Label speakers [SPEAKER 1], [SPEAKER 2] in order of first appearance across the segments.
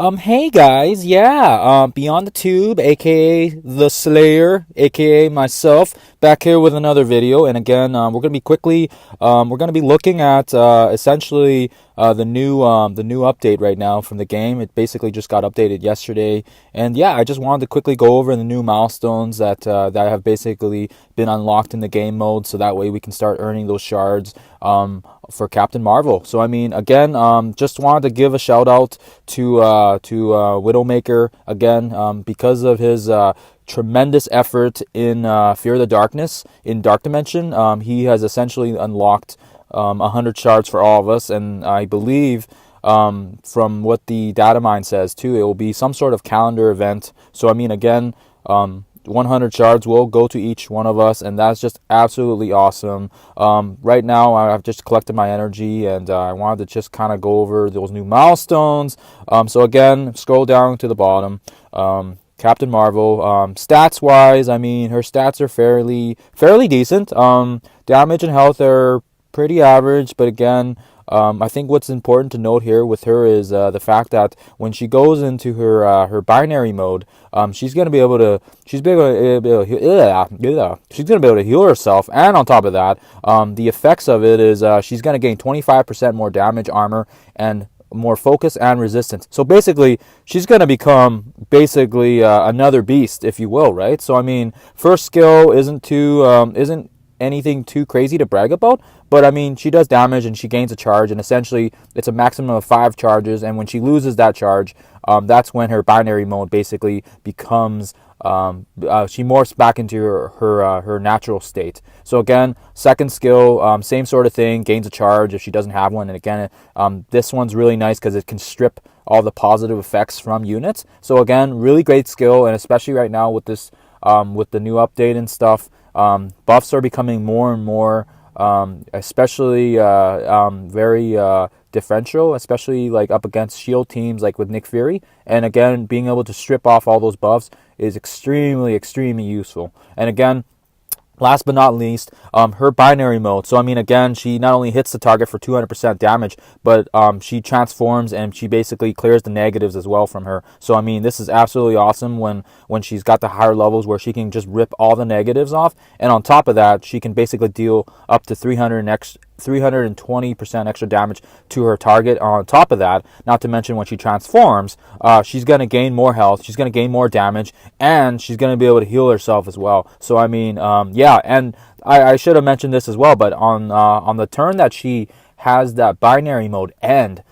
[SPEAKER 1] Hey guys, yeah, Beyond the Tube, aka The Slayer, aka myself, back here with another video. And again, we're gonna be looking at essentially the new update right now from the game. It basically just got updated yesterday, and yeah, I just wanted to quickly go over the new milestones that have basically been unlocked in the game mode, so that way we can start earning those shards for Captain Marvel. So I mean, again, just wanted to give a shout out to Widowmaker again, because of his tremendous effort in Fear the Darkness in Dark Dimension. He has essentially unlocked 100 shards for all of us, and I believe from what the data mine says too, it will be some sort of calendar event. So I mean, again, 100 shards will go to each one of us, and that's just absolutely awesome. Right now, I've just collected my energy, and I wanted to just kind of go over those new milestones. So again, scroll down to the bottom. Captain Marvel, stats wise, I mean, her stats are fairly decent. Damage and health are pretty average, but again, I think what's important to note here with her is the fact that when she goes into her binary mode, she's gonna be able to she's gonna be able to heal herself, and on top of that, the effects of it is she's gonna gain 25% more damage, armor, and more focus and resistance. So basically, she's gonna become basically another beast, if you will, right? So I mean, first skill isn't anything too crazy to brag about, but I mean, she does damage and she gains a charge, and essentially it's a maximum of 5 charges, and when she loses that charge, that's when her binary mode basically becomes she morphs back into her natural state. So again, second skill, same sort of thing, gains a charge if she doesn't have one. And again, this one's really nice because it can strip all the positive effects from units. So again, really great skill, and especially right now with this with the new update and stuff, buffs are becoming more and more, especially very differential, especially like up against shield teams like with Nick Fury. And again, being able to strip off all those buffs is extremely useful. And again, last but not least, her binary mode. So I mean, again, she not only hits the target for 200% damage, but she transforms and she basically clears the negatives as well from her. So I mean, this is absolutely awesome when she's got the higher levels where she can just rip all the negatives off, and on top of that, she can basically deal up to 320% extra damage to her target. On top of that, not to mention when she transforms, she's going to gain more health, she's going to gain more damage, and she's going to be able to heal herself as well. So I mean, yeah, and I should have mentioned this as well, but on the turn that she has that binary mode end,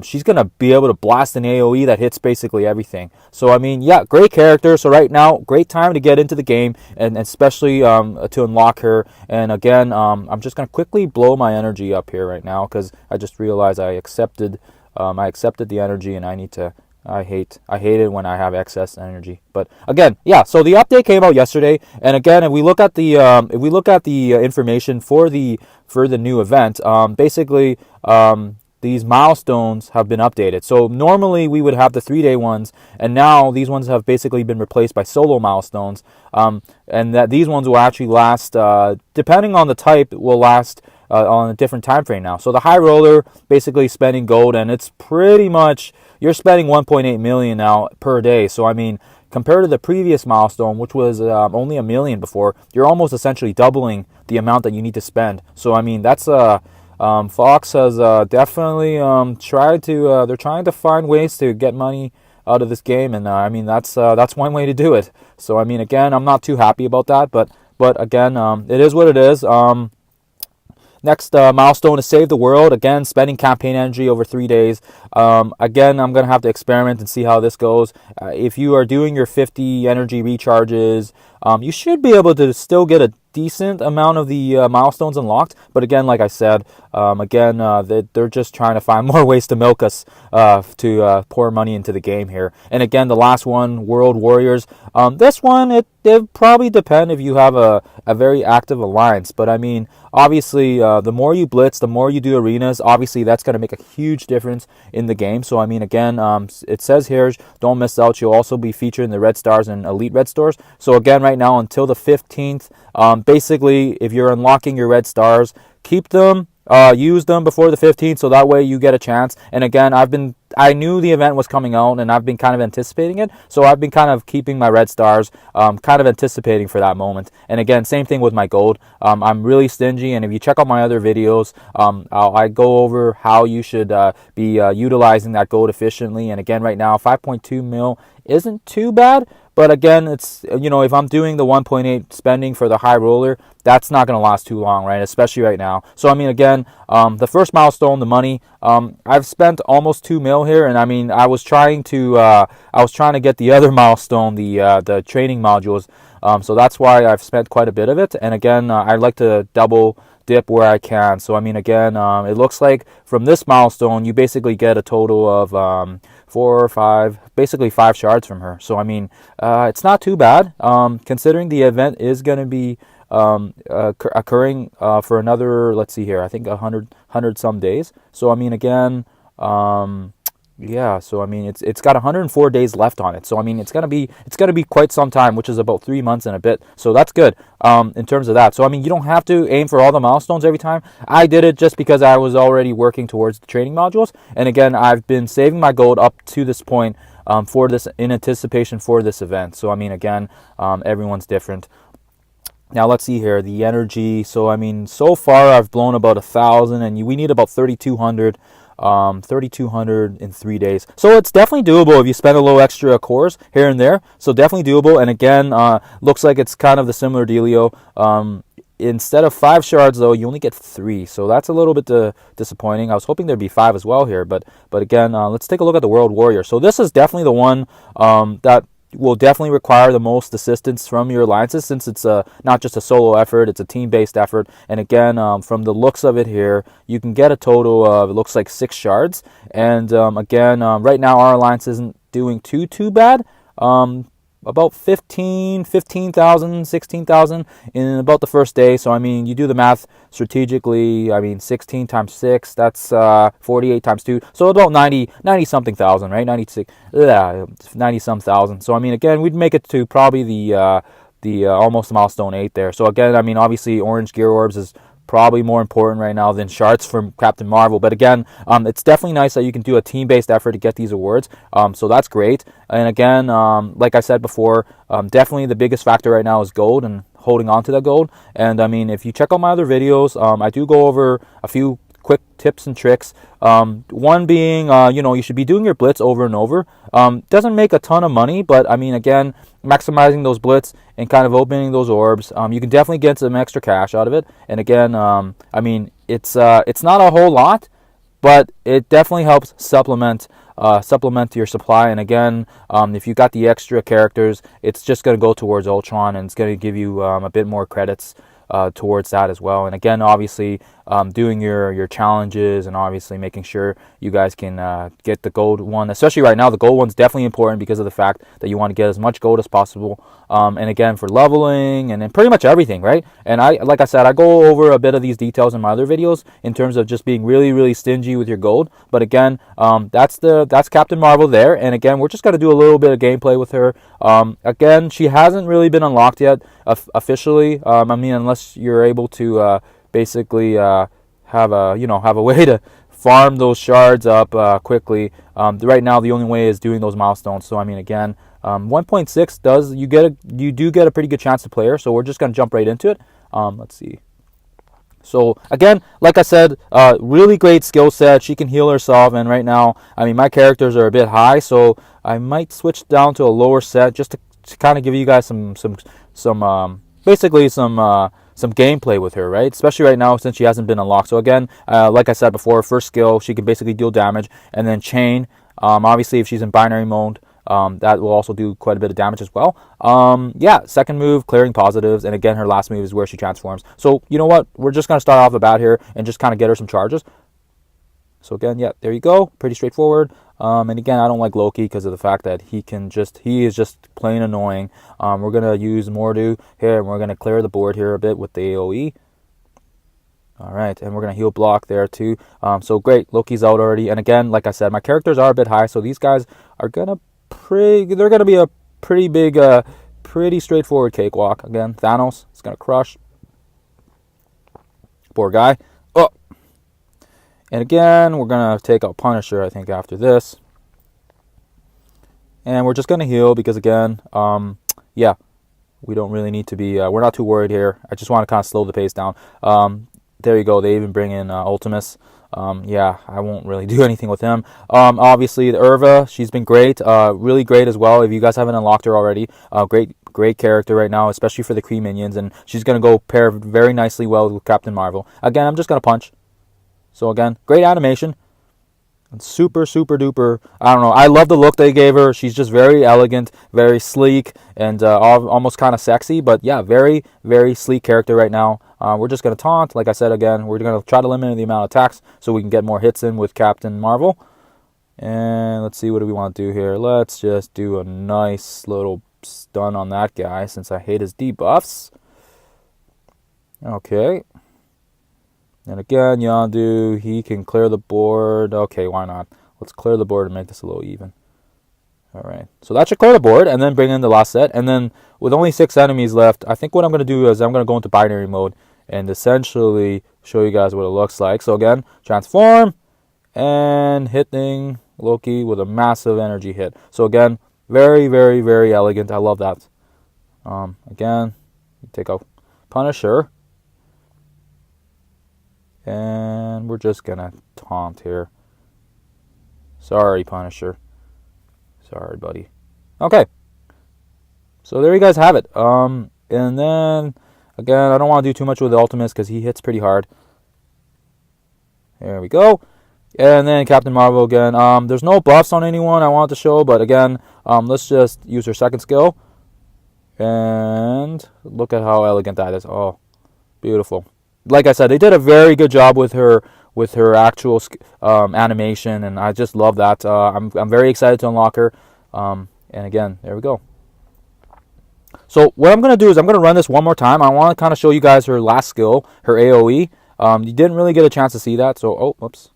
[SPEAKER 1] she's going to be able to blast an AoE that hits basically everything. So, I mean, yeah, great character. So right now, great time to get into the game, and especially to unlock her. And again, I'm just going to quickly blow my energy up here right now because I just realized I accepted the energy, and I hate it when I have excess energy. But again, yeah. So the update came out yesterday, and again, if we look at the information for the new event, basically, these milestones have been updated. So normally we would have the 3-day ones, and now these ones have basically been replaced by solo milestones. And that these ones will actually last, depending on the type, will last on a different time frame now. So the high roller basically spending gold, and it's pretty much you're spending 1.8 million now per day. So I mean, compared to the previous milestone, which was only 1 million before, you're almost essentially doubling the amount that you need to spend. So I mean, that's Fox has definitely tried to. They're trying to find ways to get money out of this game, and I mean that's one way to do it. So I mean, again, I'm not too happy about that, but again, it is what it is. Next milestone is Save the World. Again, spending campaign energy over 3 days. Again, I'm going to have to experiment and see how this goes. If you are doing your 50 energy recharges, you should be able to still get a decent amount of the milestones unlocked. But again, like I said, they're just trying to find more ways to milk us to pour money into the game here. And again, the last one, World Warriors. This one, it probably depend if you have a very active alliance. But I mean, obviously, the more you blitz, the more you do arenas, obviously that's going to make a huge difference in the game. So I mean, again, it says here, don't miss out. You'll also be featured in the Red Stars and Elite Red Stars. So again, right now until the 15th, basically, if you're unlocking your Red Stars, keep them, use them before the 15th, so that way you get a chance. And again, I've been I knew the event was coming out, and I've been kind of anticipating it. So I've been kind of keeping my red stars, kind of anticipating for that moment. And again, same thing with my gold. I'm really stingy, and if you check out my other videos, I go over how you should be utilizing that gold efficiently. And again, right now, 5.2 mil isn't too bad. But again, it's, if I'm doing the 1.8 spending for the high roller, that's not going to last too long, right? Especially right now. So, I mean, again, the first milestone, the money, I've spent almost 2 mil here. And I mean, I was trying to get the other milestone, the training modules. So that's why I've spent quite a bit of it. And again, I like to double dip where I can. So, I mean, again, it looks like from this milestone, you basically get a total of 4 or 5, basically 5 shards from her. So, I mean, it's not too bad, considering the event is going to be occurring for another, let's see here, I think 100 some days. So, I mean, again, yeah, so I mean, it's got 104 days left on it. So I mean, it's gonna be quite some time, which is about 3 months and a bit. So that's good in terms of that. So I mean, you don't have to aim for all the milestones every time. I did it just because I was already working towards the training modules, and again, I've been saving my gold up to this point for this, in anticipation for this event. So I mean, again, everyone's different. Now let's see here, the energy. So I mean, so far I've blown about 1,000, and we need about 3,200. 3,200 in 3 days. So it's definitely doable if you spend a little extra cores here and there. So definitely doable. And again, looks like it's kind of the similar dealio. Instead of 5 shards though, you only get 3. So that's a little bit disappointing. I was hoping there'd be 5 as well here. But again, let's take a look at the World Warrior. So this is definitely the one that will definitely require the most assistance from your alliances, since it's not just a solo effort, it's a team-based effort. And again, from the looks of it here, you can get a total of, it looks like 6 shards. And again, right now our alliance isn't doing too bad. About 15,000, 16,000 in about the first day. So I mean, you do the math strategically. I mean, 16 times 6, that's 48 times 2. So about 90 something thousand, right? 90 some thousand. So I mean, again, we'd make it to probably the almost milestone 8 there. So again, I mean, obviously orange gear orbs is probably more important right now than shards from Captain Marvel. But again, it's definitely nice that you can do a team-based effort to get these awards. So that's great. And again, like I said before, definitely the biggest factor right now is gold and holding on to that gold. And I mean, if you check out my other videos, I do go over a few quick tips and tricks. One being, you should be doing your blitz over and over. Doesn't make a ton of money, but I mean, again, maximizing those blitz and kind of opening those orbs, you can definitely get some extra cash out of it. And again, I mean, it's not a whole lot, but it definitely helps supplement your supply. And again, if you got the extra characters, it's just going to go towards Ultron, and it's going to give you a bit more credits towards that as well. And again, obviously, doing your challenges, and obviously making sure you guys can get the gold one. Especially right now, the gold one's definitely important because of the fact that you want to get as much gold as possible. And again, for leveling and pretty much everything, right? And like I said, I go over a bit of these details in my other videos in terms of just being really, really stingy with your gold. But again, that's Captain Marvel there. And again, we're just going to do a little bit of gameplay with her. Again, she hasn't really been unlocked yet officially. I mean, unless you're able to basically have a way to farm those shards up quickly. Right now, the only way is doing those milestones. So I mean, again, 1.6 does you do get a pretty good chance to play her. So we're just gonna jump right into it. Let's see. So again, like I said, really great skill set. She can heal herself, and right now, I mean, my characters are a bit high, so I might switch down to a lower set just to kind of give you guys some basically some gameplay with her, right? Especially right now since she hasn't been unlocked. So again, like I said before, first skill, she can basically deal damage, and then chain. Obviously, if she's in binary mode, that will also do quite a bit of damage as well. Yeah, second move, clearing positives, and again, her last move is where she transforms. So you know what? We're just gonna start off the bat here and just kind of get her some charges. So again, yeah, there you go. Pretty straightforward. And again, I don't like Loki because of the fact that he is just plain annoying. We're going to use Mordu here, and we're going to clear the board here a bit with the AoE. All right, and we're going to heal block there too. So great, Loki's out already. And again, like I said, my characters are a bit high, so these guys are they're going to be a pretty big, pretty straightforward cakewalk. Again, Thanos is going to crush. Poor guy. Oh. And again, we're going to take out Punisher, I think, after this. And we're just going to heal because, again, yeah, we don't really need to be, we're not too worried here. I just want to kind of slow the pace down. There you go. They even bring in Ultimus. Yeah, I won't really do anything with him. Obviously, the Irva, she's been great. Really great as well. If you guys haven't unlocked her already, great character right now, especially for the Kree minions. And she's going to go pair very nicely well with Captain Marvel. Again, I'm just going to punch. So again, great animation. Super duper, I don't know, I love the look they gave her. She's just very elegant, very sleek, and almost kind of sexy. But yeah, very sleek character right now. We're just going to taunt. Like I said, again, we're going to try to limit the amount of attacks so we can get more hits in with Captain Marvel. And let's see, what do we want to do here? Let's just do a nice little stun on that guy since I hate his debuffs. Okay. And again, Yondu, he can clear the board. Okay, why not? Let's clear the board and make this a little even. All right. So that should clear the board and then bring in the last set. And then with only 6 enemies left, I think what I'm going to do is I'm going to go into binary mode and essentially show you guys what it looks like. So again, transform and hitting Loki with a massive energy hit. So again, very elegant. I love that. Again, take out Punisher. And we're just gonna taunt here. Sorry, Punisher. Sorry, buddy. Okay. So there you guys have it. And then again, I don't want to do too much with the Ultimus because he hits pretty hard. There we go. And then Captain Marvel again. There's no buffs on anyone I want to show, but again, let's just use her second skill. And look at how elegant that is. Oh, beautiful. Like I said, they did a very good job with her actual animation, and I just love that. I'm very excited to unlock her. And again, there we go. So what I'm going to do is I'm going to run this one more time. I want to kind of show you guys her last skill, her AoE. You didn't really get a chance to see that, so whoops.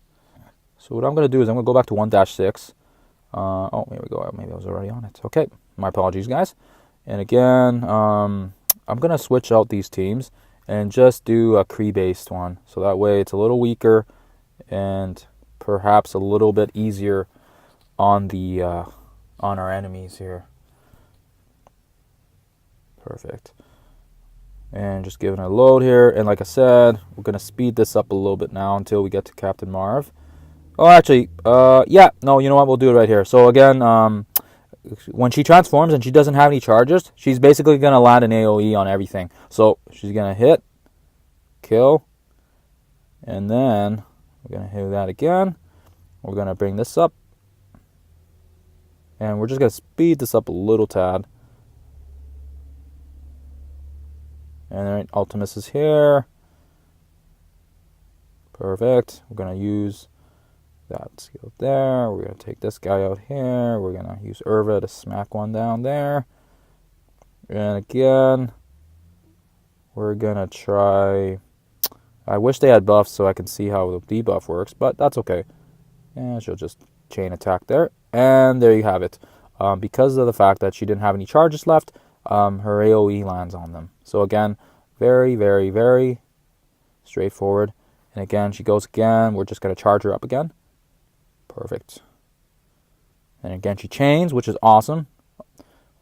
[SPEAKER 1] So what I'm going to do is I'm going to go back to 1-6. Oh, here we go. Maybe I was already on it. Okay, my apologies, guys. And again, I'm going to switch out these teams and just do a Kree-based one. So that way it's a little weaker and perhaps a little bit easier on the on our enemies here. Perfect. And just giving it a load here. And like I said, we're going to speed this up a little bit now until we get to Captain Marv. Oh, actually, yeah, no, you know what? We'll do it right here. So again, when she transforms and she doesn't have any charges, she's basically going to land an AoE on everything. So she's going to hit, kill, and then we're going to hit that again. We're going to bring this up. And we're just going to speed this up a little tad. And then Ultimus is here. Perfect. We're going to use that skill there. We're going to take this guy out here. We're going to use Irva to smack one down there. And again, we're going to try... I wish they had buffs so I can see how the debuff works, but that's okay. And she'll just chain attack there. And there you have it. Because of the fact that she didn't have any charges left, her AoE lands on them. So again, very straightforward. And again, she goes again. We're just going to charge her up again. Perfect. And again, she chains, which is awesome.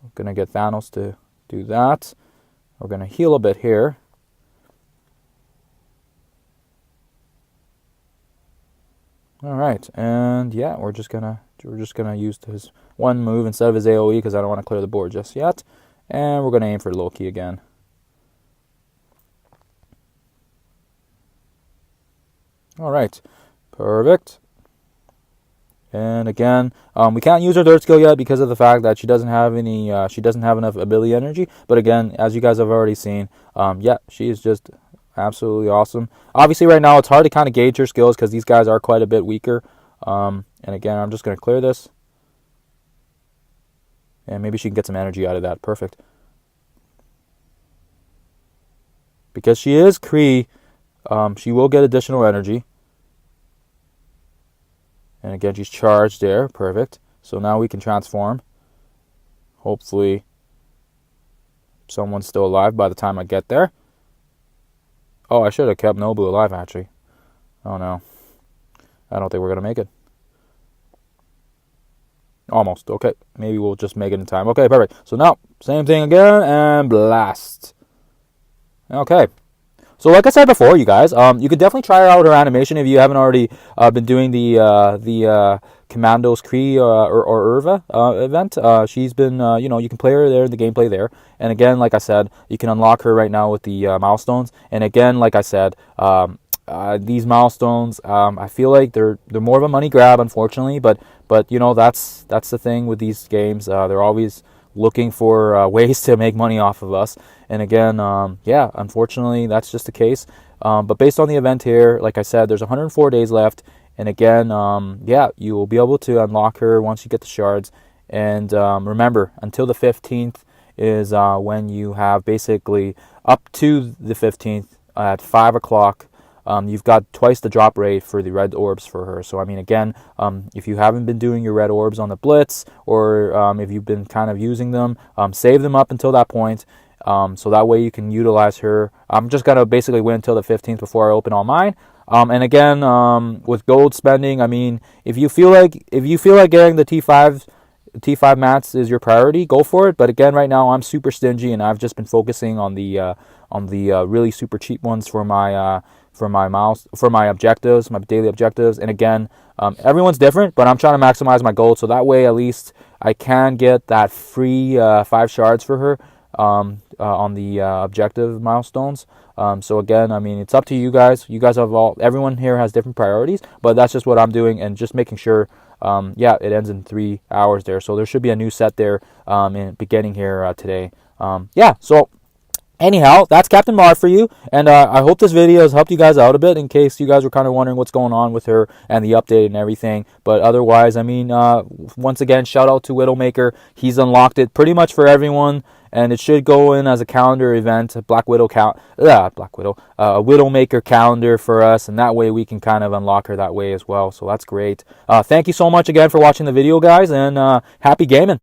[SPEAKER 1] We're going to get Thanos to do that. We're going to heal a bit here. All right, and yeah, we're just gonna use his one move instead of his AoE because I don't want to clear the board just yet. And we're gonna aim for Loki again. All right, perfect. And again, we can't use her third skill yet because of the fact that she doesn't have any. She doesn't have enough ability energy. But again, as you guys have already seen, yeah, she is just absolutely awesome. Obviously, right now it's hard to kind of gauge her skills because these guys are quite a bit weaker. And again, I'm just going to clear this, and maybe she can get some energy out of that. Perfect. Because she is Kree, she will get additional energy. And again, she's charged there. Perfect. So now we can transform. Hopefully, someone's still alive by the time I get there. Oh, I should have kept Nobu alive, actually. Oh, no. I don't think we're going to make it. Almost. Okay. Maybe we'll just make it in time. Okay, perfect. So now, same thing again, and blast. Okay. So like I said before, you guys, you could definitely try out her animation if you haven't already been doing the Commandos Kree or Irva event. She's been, you can play her there in the gameplay there. And again, like I said, you can unlock her right now with the milestones. And again, like I said, these milestones, I feel like they're more of a money grab, unfortunately. But that's the thing with these games. They're always looking for ways to make money off of us. And again, yeah, unfortunately, that's just the case. But based on the event here, like I said, there's 104 days left. And again, yeah, you will be able to unlock her once you get the shards. And remember, until the 15th is when you have basically up to the 15th at 5 o'clock. You've got twice the drop rate for the red orbs for her. So, I mean, again, if you haven't been doing your red orbs on the Blitz, or if you've been kind of using them, save them up until that point. So that way you can utilize her. I'm just going to basically wait until the 15th before I open all mine. And again, with gold spending, I mean, if you feel like getting the T5 mats is your priority, go for it. But again, right now I'm super stingy, and I've just been focusing on the really super cheap ones for my objectives, my daily objectives. And again, everyone's different, but I'm trying to maximize my gold, so that way at least I can get that free 5 shards for her on the objective milestones. So again, I mean, it's up to you guys. You guys everyone here has different priorities, but that's just what I'm doing, and just making sure. Yeah, it ends in 3 hours there, so there should be a new set there in beginning here today. Yeah, so anyhow, that's Captain Marv for you, and I hope this video has helped you guys out a bit, in case you guys were kind of wondering what's going on with her and the update and everything. But otherwise, I mean, once again, shout out to Widowmaker. He's unlocked it pretty much for everyone, and it should go in as a calendar event, a Widowmaker calendar for us, and that way we can kind of unlock her that way as well. So that's great. Thank you so much again for watching the video, guys, and happy gaming.